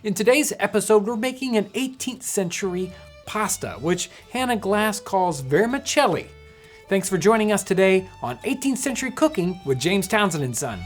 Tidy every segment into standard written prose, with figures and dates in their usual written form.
In today's episode, we're making an 18th century pasta, which Hannah Glass calls vermicelli. Thanks for joining us today on 18th Century Cooking with James Townsend and Son.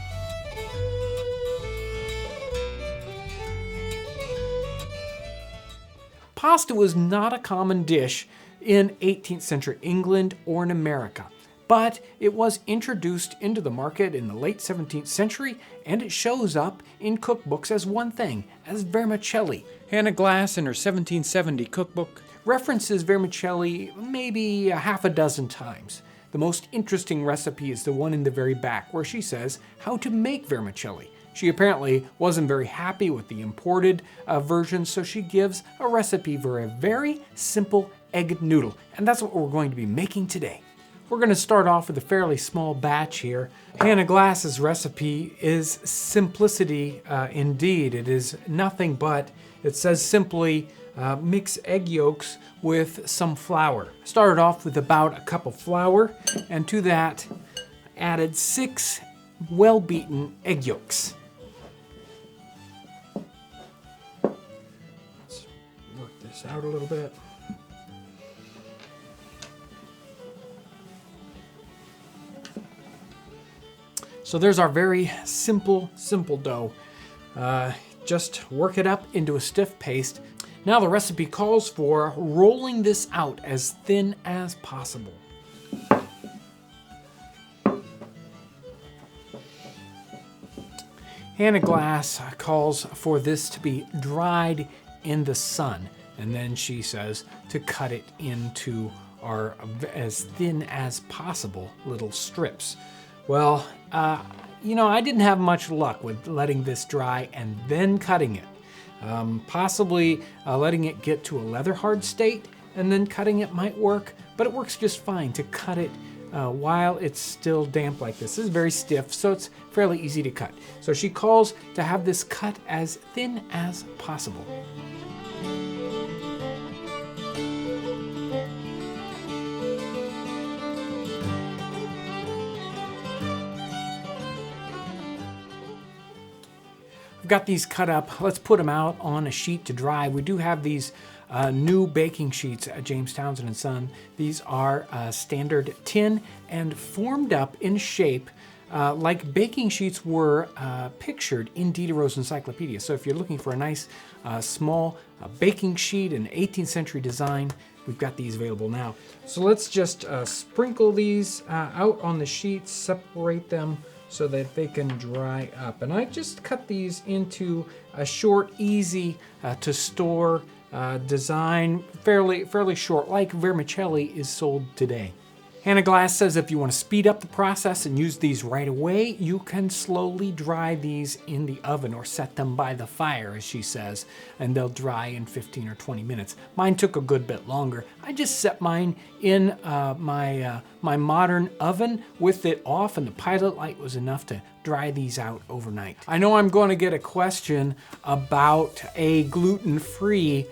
Pasta was not a common dish in 18th century England or in America, but it was introduced into the market in the late 17th century, and it shows up in cookbooks as one thing, as vermicelli. Hannah Glass, in her 1770 cookbook, references vermicelli maybe a half a dozen times. The most interesting recipe is the one in the very back, where she says how to make vermicelli. She apparently wasn't very happy with the imported version, so she gives a recipe for a very simple egg noodle, and that's what we're going to be making today. We're going to start off with a fairly small batch here. Hannah Glass's recipe is simplicity indeed. It is nothing but, it says simply, mix egg yolks with some flour. Started off with about a cup of flour, and to that added 6 well-beaten egg yolks. Let's work this out a little bit. So there's our very simple dough. Just work it up into a stiff paste. Now the recipe calls for rolling this out as thin as possible. Hannah Glass calls for this to be dried in the sun, and then she says to cut it into our as thin as possible little strips. Well, I didn't have much luck with letting this dry and then cutting it. Possibly letting it get to a leather hard state and then cutting it might work, but it works just fine to cut it while it's still damp like this. This is very stiff, so it's fairly easy to cut. So she calls to have this cut as thin as possible. Got these cut up. Let's put them out on a sheet to dry. We do have these new baking sheets at James Townsend and Son. These are standard tin and formed up in shape like baking sheets were pictured in Diderot's encyclopedia. So if you're looking for a nice small baking sheet in 18th century design, we've got these available now. So let's just sprinkle these out on the sheets, separate them so that they can dry up. And I just cut these into a short, easy to store design, fairly short, like vermicelli is sold today. Hannah Glass says if you want to speed up the process and use these right away, you can slowly dry these in the oven or set them by the fire, as she says, and they'll dry in 15 or 20 minutes. Mine took a good bit longer. I just set mine in my modern oven with it off, and the pilot light was enough to dry these out overnight. I know I'm going to get a question about a gluten-free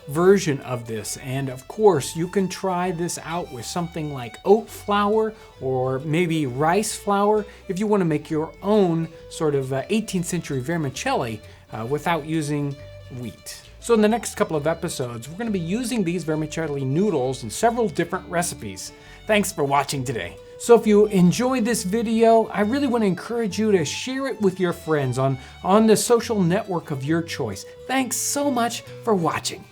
version of this, and of course you can try this out with something like oat flour or maybe rice flour if you want to make your own sort of 18th century vermicelli without using wheat. So in the next couple of episodes, we're going to be using these vermicelli noodles in several different recipes. Thanks for watching today. So if you enjoyed this video, I really want to encourage you to share it with your friends on the social network of your choice. Thanks so much for watching.